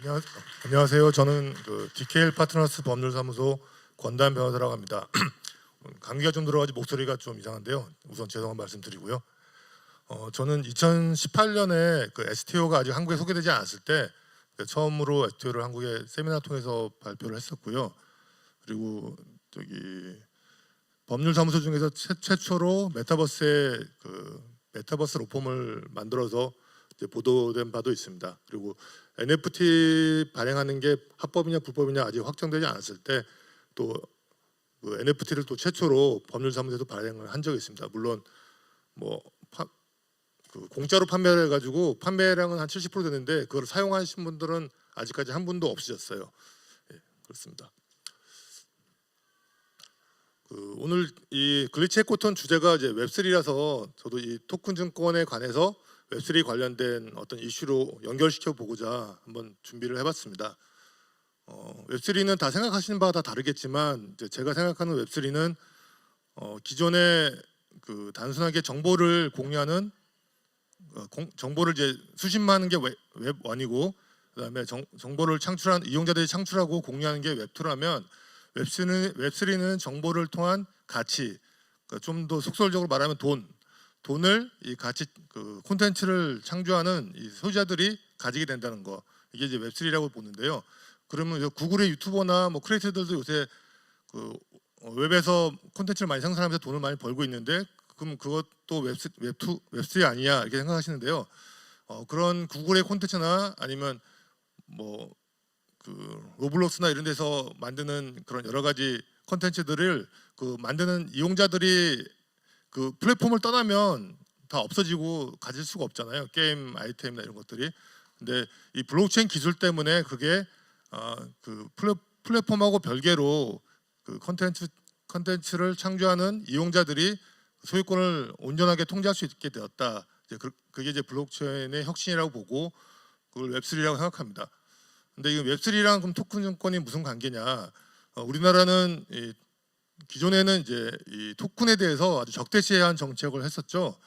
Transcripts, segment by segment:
안녕, 안녕하세요. 저는 DKL 파트너스 법률사무소 권단 변호사라고 합니다. 감기가 좀 들어가지고 목소리가 좀 이상한데요. 우선 죄송한 말씀드리고요. 저는 2018년에 STO가 아직 한국에 소개되지 않았을 때 처음으로 STO를 한국에 세미나 통해서 발표를 했었고요. 그리고 법률사무소 중에서 최초로 메타버스의 메타버스 로펌을 만들어서 이제 보도된 바도 있습니다. 그리고 NFT 발행하는 게 합법이냐 불법이냐 아직 확정되지 않았을 때 또 NFT를 또 최초로 법률사무소에서 발행을 한 적이 있습니다. 물론 뭐 공짜로 판매를 해가지고 판매량은 한 70% 되는데 그걸 사용하신 분들은 아직까지 한 분도 없으셨어요. 예, 그렇습니다. 오늘 이 글리치 해코톤 주제가 이제 웹3라서 저도 이 토큰 증권에 관해서 웹3 관련된 어떤 이슈로 연결시켜 보고자 한번 준비를 해봤습니다. 웹3는 다 생각하시는 바가 다 다르겠지만 이제 제가 생각하는 웹3는 기존에 단순하게 정보를 공유하는 정보를 이제 수집하는 게 웹1이고 그다음에 정보를 창출한 이용자들이 창출하고 공유하는 게 웹2라면 웹3는 정보를 통한 가치, 좀 더 속설적으로 말하면 돈을 이 가치 콘텐츠를 창조하는 이 소유자들이 가지게 된다는 거, 이게 이제 웹3라고 보는데요. 그러면 구글의 유튜버나 뭐 크리에이터들도 요새 웹에서 콘텐츠를 많이 생산하면서 돈을 많이 벌고 있는데 그럼 그것도 웹3 아니냐 이렇게 생각하시는데요. 그런 구글의 콘텐츠나 아니면 뭐 로블록스나 이런 데서 만드는 그런 여러 가지 콘텐츠들을 만드는 이용자들이 플랫폼을 떠나면 다 없어지고 가질 수가 없잖아요. 게임 아이템이나 이런 것들이. 근데 이 블록체인 기술 때문에 그게 플랫폼하고 별개로 콘텐츠를 창조하는 이용자들이 소유권을 온전하게 통제할 수 있게 되었다. 그게 이제 블록체인의 혁신이라고 보고 그걸 웹3라고 생각합니다. 근데 이 웹3랑 그럼 토큰 증권이 무슨 관계냐? 우리나라는 기존에는 이제 이 토큰에 대해서 아주 적대시한 정책을 했었죠.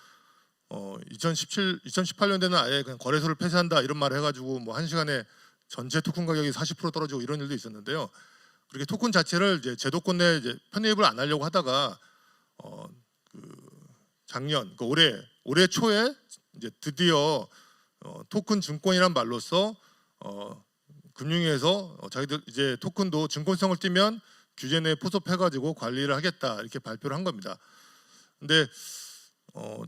2018년대는 아예 그냥 거래소를 폐쇄한다 이런 말을 해가지고 뭐 한 시간에 전체 토큰 가격이 40% 떨어지고 이런 일도 있었는데요. 그렇게 토큰 자체를 이제 제도권 내에 이제 편입을 안 하려고 하다가 작년 올해 초에 이제 드디어 토큰 증권이란 말로써 금융위에서 자기들 이제 토큰도 증권성을 띠면 규제 내에 포섭해가지고 관리를 하겠다 이렇게 발표를 한 겁니다. 근데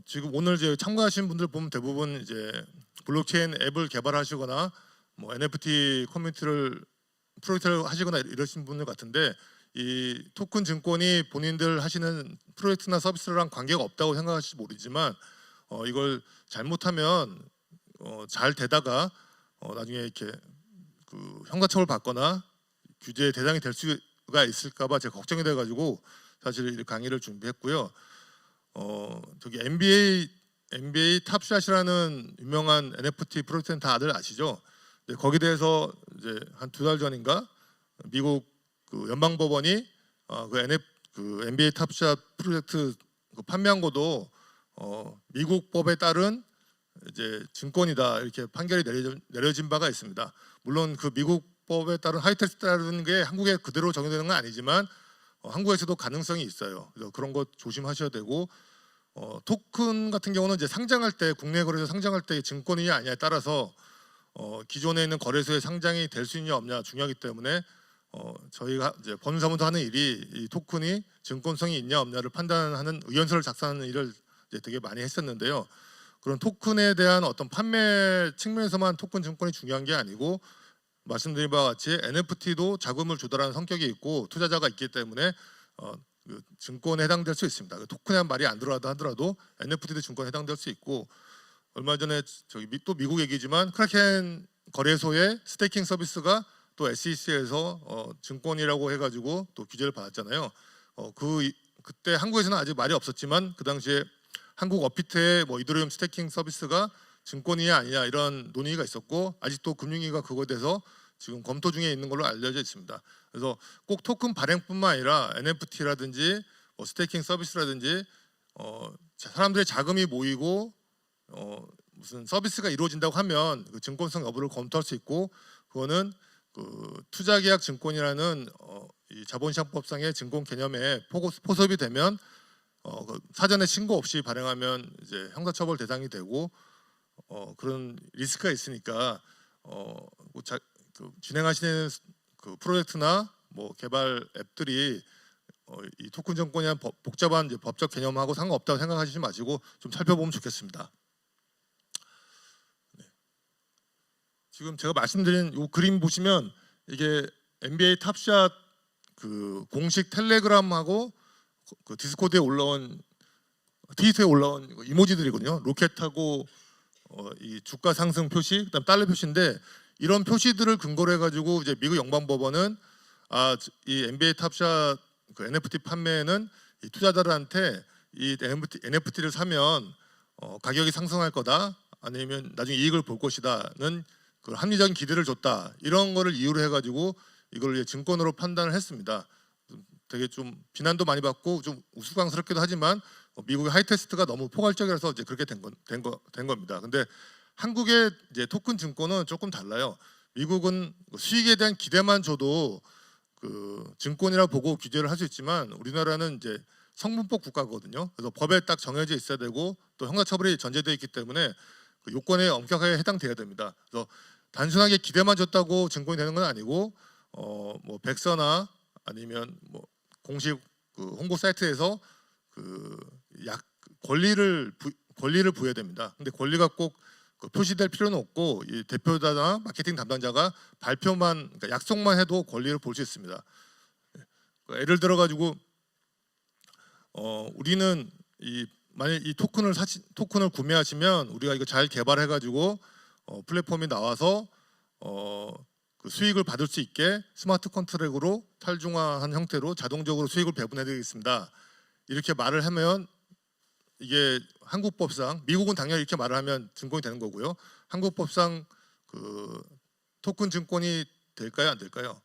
지금 오늘 이제 참가하신 분들 보면 대부분 이제 블록체인 앱을 개발하시거나 뭐 NFT 프로젝트를 하시거나 이러신 분들 같은데 이 토큰 증권이 본인들 하시는 프로젝트나 서비스랑 관계가 없다고 생각하실지 모르지만 이걸 잘못하면 잘 되다가 나중에 이렇게 형사처벌 받거나 규제 대상이 될 수가 있을까봐 제가 걱정이 돼가지고 사실 이 강의를 준비했고요. 저기 NBA 탑샷이라는 유명한 NFT 프로젝트는 다들 아시죠? 네, 거기에 대해서 이제 한 2달 전인가 미국 연방법원이 NBA 탑샷 프로젝트 판매한 것도 미국 법에 따른 이제 증권이다 이렇게 판결이 내려진 바가 있습니다. 물론 미국 법에 따른 하이텍스 따르는 게 한국에 그대로 적용되는 건 아니지만 한국에서도 가능성이 있어요. 그래서 그런 거 조심하셔야 되고 토큰 같은 경우는 이제 상장할 때 국내 거래소 상장할 때 증권이냐 아니냐에 따라서 기존에 있는 거래소에 상장이 될 수 있냐 없냐 중요하기 때문에 저희가 이제 법률사무소 하는 일이 이 토큰이 증권성이 있냐 없냐를 판단하는 의견서를 작성하는 일을 이제 되게 많이 했었는데요. 그런 토큰에 대한 어떤 판매 측면에서만 토큰 증권이 중요한 게 아니고 말씀드린 바와 같이 NFT도 자금을 조달하는 성격이 있고 투자자가 있기 때문에 증권에 해당될 수 있습니다. 토큰에 한 말이 안 들어가도 하더라도 NFT도 증권에 해당될 수 있고 얼마 전에 또 미국 얘기지만 크라켄 거래소의 스테이킹 서비스가 또 SEC에서 증권이라고 해가지고 또 규제를 받았잖아요. 그때 한국에서는 아직 말이 없었지만 그 당시에 한국 업비트의 뭐 이더리움 스테이킹 서비스가 증권이냐 아니냐 이런 논의가 있었고 아직도 금융위가 그거에 대해서 지금 검토 중에 있는 걸로 알려져 있습니다. 그래서 꼭 토큰 발행뿐만 아니라 NFT라든지 뭐 스테이킹 서비스라든지 사람들의 자금이 모이고 무슨 서비스가 이루어진다고 하면 그 증권성 여부를 검토할 수 있고 그거는 투자계약 증권이라는 이 자본시장법상의 증권 개념에 포섭이 되면 사전에 신고 없이 발행하면 이제 형사처벌 대상이 되고 그런 리스크가 있으니까 진행하시는 그 프로젝트나 뭐 개발 앱들이 이 토큰 증권이란 복잡한 이제 법적 개념하고 상관없다고 생각하시지 마시고 좀 살펴보면 좋겠습니다. 네. 지금 제가 말씀드린 이 그림 보시면 이게 NBA 탑샷 그 공식 텔레그램하고 그 디스코드에 올라온 트위터에 올라온 이모지들이거든요. 로켓하고 이 주가 상승 표시, 그다음 달러 표시인데 이런 표시들을 근거로 해가지고 이제 미국 연방법원은 이 NBA 탑샷 그 NFT 판매는 이 투자자들한테 이 NFT를 사면 가격이 상승할 거다, 아니면 나중에 이익을 볼 것이다는 그 합리적인 기대를 줬다, 이런 거를 이유로 해가지고 이걸 이제 증권으로 판단을 했습니다. 되게 좀 비난도 많이 받고 좀 우스꽝스럽기도 하지만 미국의 하이테스트가 너무 포괄적이라서 이제 그렇게 된 겁니다. 근데 한국의 이제 토큰 증권은 조금 달라요. 미국은 수익에 대한 기대만 줘도 그 증권이라 보고 규제를 할 수 있지만 우리나라는 이제 성분법 국가거든요. 그래서 법에 딱 정해져 있어야 되고 또 형사처벌이 전제되어 있기 때문에 그 요건에 엄격하게 해당돼야 됩니다. 그래서 단순하게 기대만 줬다고 증권이 되는 건 아니고 뭐 백서나 아니면 뭐 공식 그 홍보 사이트에서 그 권리를 부여해야 됩니다. 근데 권리가 꼭 표시될 필요는 없고 이 대표자나 마케팅 담당자가 발표만, 그러니까 약속만 해도 권리를 볼 수 있습니다. 예를 들어 가지고 우리는 만약 이 토큰을 구매하시면 우리가 이거 잘 개발해 가지고 플랫폼이 나와서 그 수익을 받을 수 있게 스마트 컨트랙으로 탈중화한 형태로 자동적으로 수익을 배분해 드리겠습니다. 이렇게 말을 하면 이게 한국법상, 미국은 당연히 이렇게 말을 하면 증권이 되는 거고요. 한국법상 그 토큰 증권이 될까요, 안 될까요?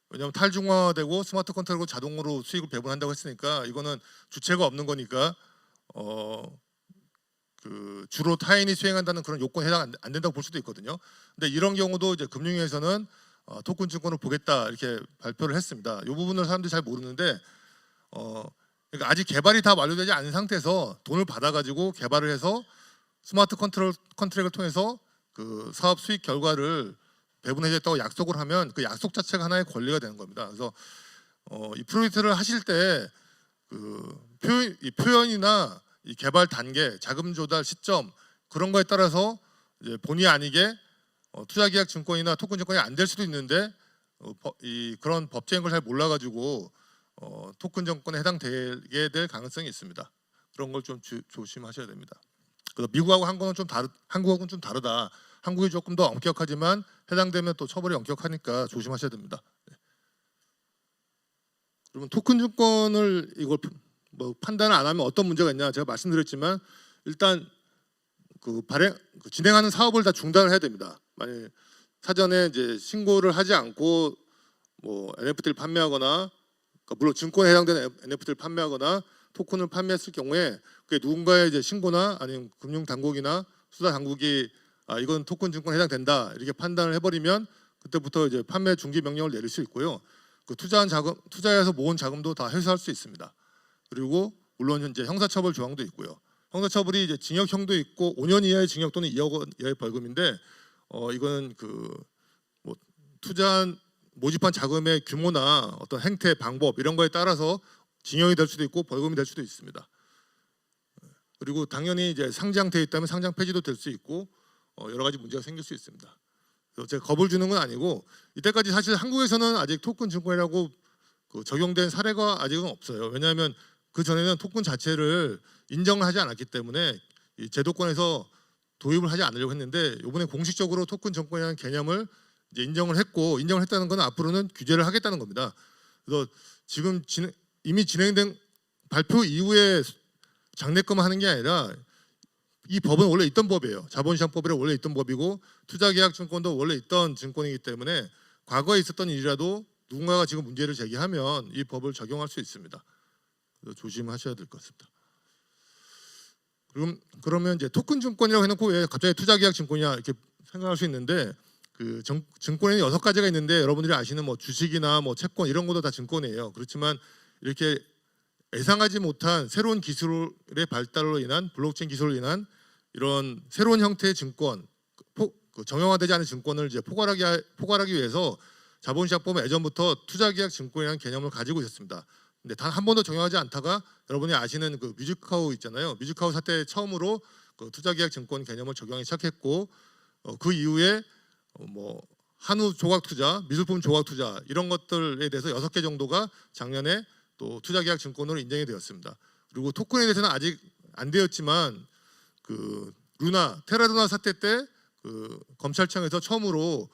왜냐하면 탈중화되고 스마트 컨트롤로 자동으로 수익을 배분한다고 했으니까 이거는 주체가 없는 거니까 그 주로 타인이 수행한다는 그런 요건에 해당 안 된다고 볼 수도 있거든요. 근데 이런 경우도 이제 금융위에서는 토큰 증권을 보겠다 이렇게 발표를 했습니다. 이 부분을 사람들이 잘 모르는데 그러니까 아직 개발이 다 완료되지 않은 상태에서 돈을 받아가지고 개발을 해서 스마트 컨트랙을 통해서 그 사업 수익 결과를 배분해줬다고 약속을 하면 그 약속 자체가 하나의 권리가 되는 겁니다. 그래서 이 프로젝트를 하실 때 그 표현이나 이 개발 단계, 자금 조달 시점 그런 거에 따라서 이제 본의 아니게 투자계약 증권이나 토큰 증권이 안 될 수도 있는데 그런 법적인 걸 잘 몰라가지고 토큰 증권에 해당되게 될 가능성이 있습니다. 그런 걸 좀 조심하셔야 됩니다. 그래서 미국하고 한국하고는 좀 다르다. 한국이 조금 더 엄격하지만 해당되면 또 처벌이 엄격하니까 조심하셔야 됩니다. 그러면 토큰 증권을 이걸 뭐 판단을 안 하면 어떤 문제가 있냐? 제가 말씀드렸지만 일단 진행하는 사업을 다 중단을 해야 됩니다. 만약 사전에 이제 신고를 하지 않고 뭐 NFT를 판매하거나, 그러니까 물론 증권에 해당되는 NFT를 판매하거나 토큰을 판매했을 경우에 그게 누군가의 이제 신고나 아니면 금융 당국이나 수사 당국이 이건 토큰 증권에 해당된다 이렇게 판단을 해버리면 그때부터 이제 판매 중지 명령을 내릴 수 있고요. 그 투자해서 모은 자금도 다 회수할 수 있습니다. 그리고 물론 현재 형사처벌 조항도 있고요. 형사처벌이 이제 징역형도 있고 5년 이하의 징역 또는 2억 원 이하의 벌금인데 이거는 뭐 모집한 자금의 규모나 어떤 행태, 방법 이런 거에 따라서 징역이 될 수도 있고 벌금이 될 수도 있습니다. 그리고 당연히 이제 상장돼 있다면 상장 폐지도 될 수 있고 여러 가지 문제가 생길 수 있습니다. 그래서 제가 겁을 주는 건 아니고 이때까지 사실 한국에서는 아직 토큰 증권이라고 적용된 사례가 아직은 없어요. 왜냐하면 그 전에는 토큰 자체를 인정을 하지 않았기 때문에 이 제도권에서 도입을 하지 않으려고 했는데 이번에 공식적으로 토큰 증권이라는 개념을 이제 인정을 했다는 건 앞으로는 규제를 하겠다는 겁니다. 그래서 지금 이미 진행된 발표 이후에 장례금 하는 게 아니라 이 법은 원래 있던 법이에요. 자본시장법이라 원래 있던 법이고 투자계약증권도 원래 있던 증권이기 때문에 과거에 있었던 일이라도 누군가가 지금 문제를 제기하면 이 법을 적용할 수 있습니다. 그래서 조심하셔야 될 것 같습니다. 그러면 이제 토큰 증권이라고 해놓고 왜 갑자기 투자계약증권이냐 이렇게 생각할 수 있는데 그 증권에는 6가지가 있는데 여러분들이 아시는 뭐 주식이나 뭐 채권 이런 것도 다 증권이에요. 그렇지만 이렇게 예상하지 못한 새로운 기술의 발달로 인한 블록체인 기술로 인한 이런 새로운 형태의 증권, 정형화되지 않은 증권을 이제 포괄하기 위해서 자본시장법은 예전부터 투자계약 증권이라는 개념을 가지고 있었습니다. 근데 단 한 번도 정형하지 않다가 여러분이 아시는 그 뮤직카우 있잖아요. 뮤직카우 사태 처음으로 그 투자계약 증권 개념을 적용하기 시작했고 그 이후에 뭐 한우 조각 투자, 미술품 조각 투자 이런 것들에 대해서 6개 정도가 작년에 또 투자계약 증권으로 인정이 되었습니다. 그리고 토큰에 대해서는 아직 안 되었지만 그 테라루나 사태 때 그 검찰청에서 처음으로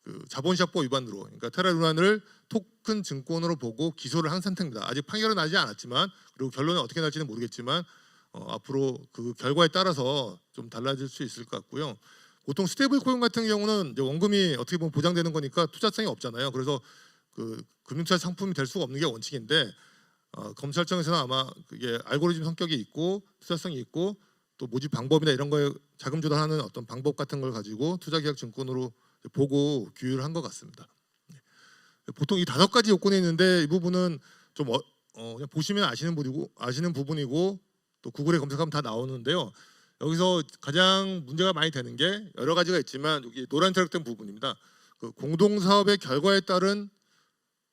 그 자본시장법 위반으로, 그러니까 테라루나를 토큰 증권으로 보고 기소를 한 상태입니다. 아직 판결은 나지 않았지만, 그리고 결론이 어떻게 날지는 모르겠지만 앞으로 그 결과에 따라서 좀 달라질 수 있을 것 같고요. 보통 스테이블 코인 같은 경우는 이제 원금이 어떻게 보면 보장되는 거니까 투자성이 없잖아요. 그래서 그 금융투자 상품이 될 수가 없는 게 원칙인데 검찰청에서는 아마 그게 알고리즘 성격이 있고 투자성이 있고 또 모집 방법이나 이런 거에 자금 조달하는 어떤 방법 같은 걸 가지고 투자계약 증권으로 보고 규율을 한 것 같습니다. 보통 이 5가지 요건이 있는데 이 부분은 좀 그냥 보시면 아시는 부분이고 또 구글에 검색하면 다 나오는데요. 여기서 가장 문제가 많이 되는 게 여러 가지가 있지만 여기 노란 트랙된 부분입니다. 그 공동사업의 결과에 따른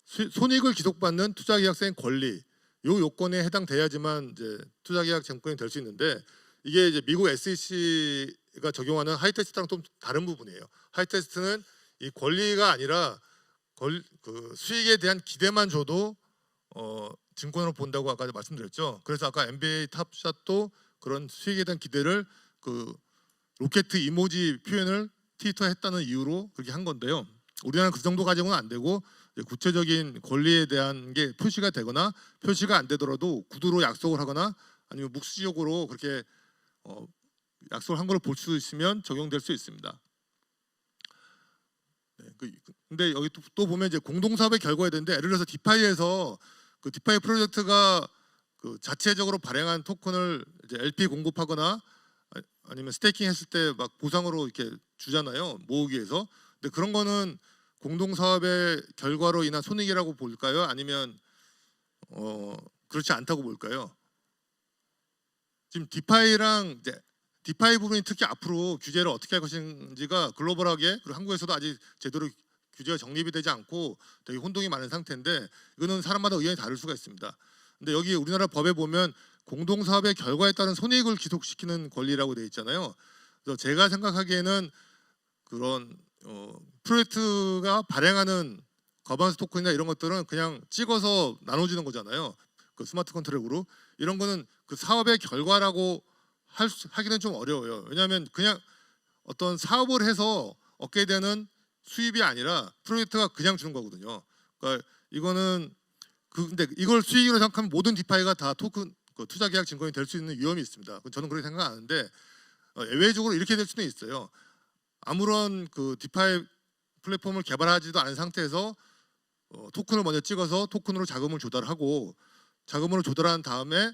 손익을 기록받는 투자계약서의 권리, 이 요건에 해당돼야지만 이제 투자계약 증권이 될 수 있는데 이게 이제 미국 SEC가 적용하는 하이테스트랑 좀 다른 부분이에요. 하이테스트는 이 권리가 아니라 그 수익에 대한 기대만 줘도 증권으로 본다고 아까 말씀드렸죠. 그래서 아까 NBA 탑샷도 그런 수익에 대한 기대를 그 로켓 이모지 표현을 트위터에 했다는 이유로 그렇게 한 건데요. 우리나라는 그 정도 가정은 안 되고 구체적인 권리에 대한 게 표시가 되거나 표시가 안 되더라도 구두로 약속을 하거나 아니면 묵시적으로 그렇게 약속을 한 걸 볼 수 있으면 적용될 수 있습니다. 네, 근데 여기 또 보면 이제 공동사업의 결과에 되는데 예를 들어서 디파이에서 그 디파이 프로젝트가 그 자체적으로 발행한 토큰을 이제 LP 공급하거나 아니면 스테이킹 했을 때 막 보상으로 이렇게 주잖아요. 모으기 위해서. 근데 그런 거는 공동사업의 결과로 인한 손익이라고 볼까요? 아니면 그렇지 않다고 볼까요? 지금 디파이랑 이제 디파이 부분이 특히 앞으로 규제를 어떻게 할 것인지가 글로벌하게 그리고 한국에서도 아직 제대로 규제가 정립이 되지 않고 되게 혼동이 많은 상태인데 이거는 사람마다 의견이 다를 수가 있습니다. 근데 여기 우리나라 법에 보면 공동사업의 결과에 따른 손익을 기속시키는 권리라고 되어 있잖아요. 그래서 제가 생각하기에는 그런 프로젝트가 발행하는 거버넌스 토큰이나 이런 것들은 그냥 찍어서 나눠주는 거잖아요. 그 스마트 컨트랙으로 이런 거는 그 사업의 결과라고 하기는 좀 어려워요. 왜냐하면 그냥 어떤 사업을 해서 얻게 되는 수입이 아니라 프로젝트가 그냥 주는 거거든요. 그러니까 이거는 근데 이걸 수익으로 생각하면 모든 디파이가 다 토큰 투자계약 증권이 될 수 있는 위험이 있습니다. 저는 그렇게 생각하는데 예외적으로 이렇게 될 수는 있어요. 아무런 그 디파이 플랫폼을 개발하지도 않은 상태에서 토큰을 먼저 찍어서 토큰으로 자금을 조달하고 자금으로 조달한 다음에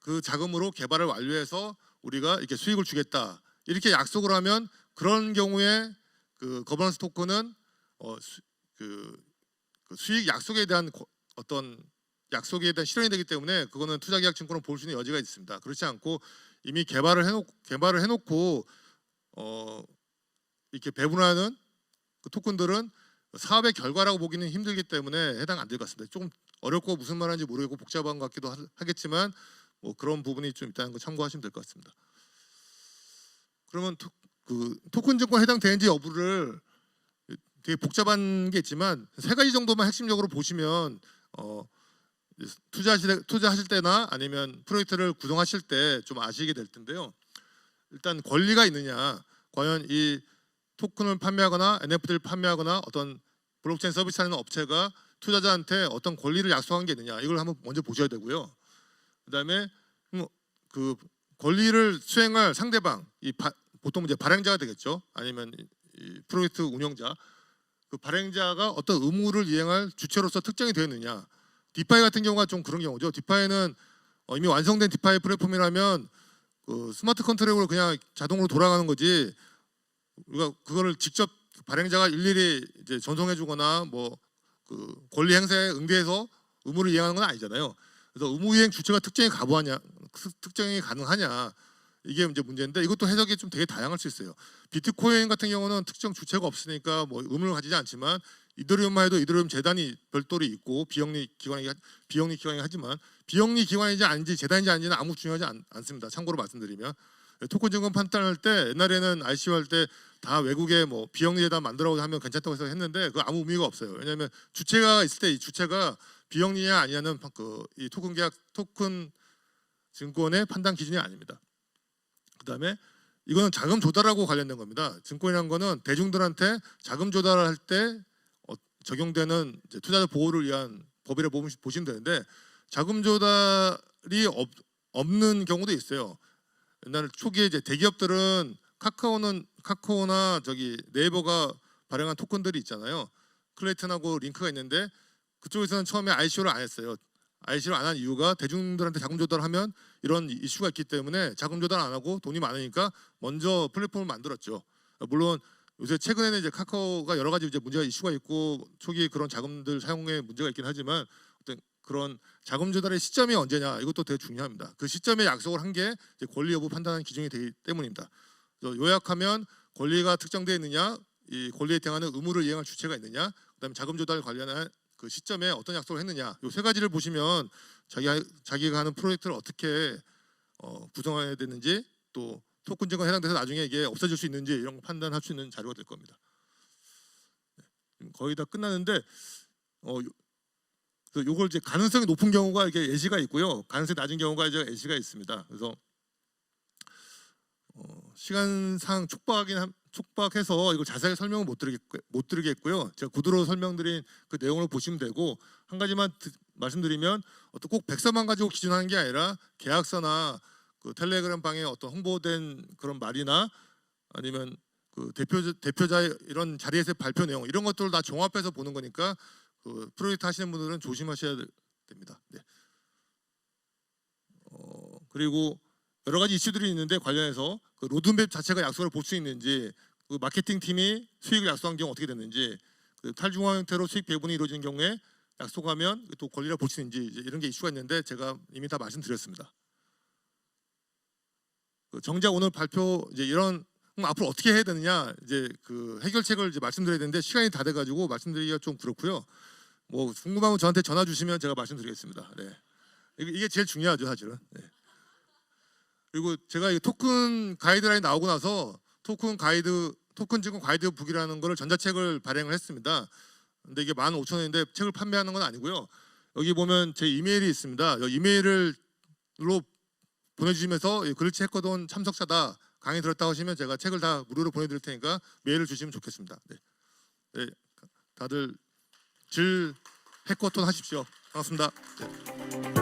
그 자금으로 개발을 완료해서 우리가 이렇게 수익을 주겠다 이렇게 약속을 하면 그런 경우에 그 거버넌스 토큰은 그 수익 약속에 대한 어떤 약속에 대한 실현이 되기 때문에 그거는 투자계약 증권을 볼 수 있는 여지가 있습니다. 그렇지 않고 이미 개발을 해놓고 이렇게 배분하는 그 토큰들은 사업의 결과라고 보기는 힘들기 때문에 해당 안 될 것 같습니다. 조금 어렵고 무슨 말하는지 모르겠고 복잡한 것 같기도 하겠지만 뭐 그런 부분이 좀 있다는 거 참고하시면 될 것 같습니다. 그러면 그 토큰 증권 해당되는지 여부를 되게 복잡한 게 있지만 3가지 정도만 핵심적으로 보시면 투자하실 때나 아니면 프로젝트를 구성하실 때 좀 아시게 될 텐데요. 일단 권리가 있느냐, 과연 이 토큰을 판매하거나 NFT를 판매하거나 어떤 블록체인 서비스하는 업체가 투자자한테 어떤 권리를 약속한 게 있느냐, 이걸 한번 먼저 보셔야 되고요. 그다음에 그 권리를 수행할 상대방, 보통 이제 발행자가 되겠죠. 아니면 이 프로젝트 운영자, 그 발행자가 어떤 의무를 이행할 주체로서 특정이 되었느냐. 디파이 같은 경우가 좀 그런 경우죠. 디파이는 이미 완성된 디파이 플랫폼이라면 그 스마트 컨트랙으로 그냥 자동으로 돌아가는 거지 우리가 그거를 직접 발행자가 일일이 이제 전송해주거나 뭐 그 권리 행사에 응대해서 의무를 이행하는 건 아니잖아요. 그래서 의무 이행 주체가 특정이 가능하냐 이게 이제 문제인데 이것도 해석이 좀 되게 다양할 수 있어요. 비트코인 같은 경우는 특정 주체가 없으니까 뭐 의무를 가지지 않지만 이더리움만 해도 이더리움 재단이 별도로 있고 비영리 기관이긴 하지만 비영리 기관인지 아닌지 재단인지 아닌지는 아무 중요하지 않습니다. 참고로 말씀드리면 토큰 증권 판단할 때 옛날에는 ICO 할 때 다 외국에 뭐 비영리 재단 만들라고 하면 괜찮다고 해서 했는데 그 아무 의미가 없어요. 왜냐하면 주체가 있을 때 이 주체가 비영리냐 아니냐는 이 토큰 계약 토큰 증권의 판단 기준이 아닙니다. 그다음에 이거는 자금 조달하고 관련된 겁니다. 증권이라는 거는 대중들한테 자금 조달할 때 적용되는 이제 투자자 보호를 위한 법이라고 보시면 되는데 자금 조달이 없는 경우도 있어요. 옛날 초기에 이제 대기업들은 카카오나 저기 네이버가 발행한 토큰들이 있잖아요. 클레이튼하고 링크가 있는데 그쪽에서는 처음에 ICO를 안 했어요. ICO를 안 한 이유가 대중들한테 자금 조달하면 이런 이슈가 있기 때문에 자금 조달 안 하고 돈이 많으니까 먼저 플랫폼을 만들었죠. 물론 요새 최근에는 이제 카카오가 여러 가지 이제 문제가 이슈가 있고 초기 그런 자금들 사용에 문제가 있긴 하지만 어떤 그런 자금 조달의 시점이 언제냐 이것도 되게 중요합니다. 그 시점에 약속을 한 게 권리 여부 판단하는 기준이 되기 때문입니다. 요약하면 권리가 특정되어 있느냐, 이 권리에 대응하는 의무를 이행할 주체가 있느냐, 그다음에 자금 조달 관련한 그 시점에 어떤 약속을 했느냐, 이 세 가지를 보시면 자기가 하는 프로젝트를 어떻게 구성해야 되는지 또 토큰 증권에 해당돼서 나중에 이게 없어질 수 있는지 이런 거 판단할 수 있는 자료가 될 겁니다. 거의 다 끝났는데 요걸 이제 가능성이 높은 경우가 이렇게 예시가 있고요, 가능성이 낮은 경우가 이제 예시가 있습니다. 그래서 시간상 촉박해서 이걸 자세하게 설명을 못 드리겠고요. 제가 구두로 설명드린 그 내용을 보시면 되고 한 가지만 말씀드리면 어떤 꼭 백서만 가지고 기준하는 게 아니라 계약서나 그 텔레그램 방에 어떤 홍보된 그런 말이나 아니면 그 대표자의 이런 자리에서 발표 내용 이런 것들을 다 종합해서 보는 거니까 그 프로젝트 하시는 분들은 조심하셔야 됩니다. 네. 그리고 여러 가지 이슈들이 있는데 관련해서 그 로드맵 자체가 약속을 볼 수 있는지, 그 마케팅 팀이 수익을 약속한 경우 어떻게 됐는지, 그 탈중앙 형태로 수익 배분이 이루어지는 경우에 약속하면 또 권리를 볼 수 있는지 이런 게 이슈가 있는데 제가 이미 다 말씀드렸습니다. 그 정작 오늘 발표 이제 이런 앞으로 어떻게 해야 되느냐 이제 그 해결책을 이제 말씀드려야 되는데 시간이 다 돼가지고 말씀드리기가 좀 그렇고요. 뭐 궁금하면 저한테 전화 주시면 제가 말씀드리겠습니다. 네. 이게 제일 중요하죠 사실은. 네. 그리고 제가 이 토큰 가이드라인 나오고 나서 토큰 증권 가이드북이라는 거를 전자책을 발행을 했습니다. 근데 이게 15,000원인데 책을 판매하는 건 아니고요. 여기 보면 제 이메일이 있습니다. 이메일로 보내주시면서 글씨 했거든 참석자다 강의 들었다고 하시면 제가 책을 다 무료로 보내드릴 테니까 메일을 주시면 좋겠습니다. 네. 네. 다들 질 해커톤 하십시오. 반갑습니다. 네.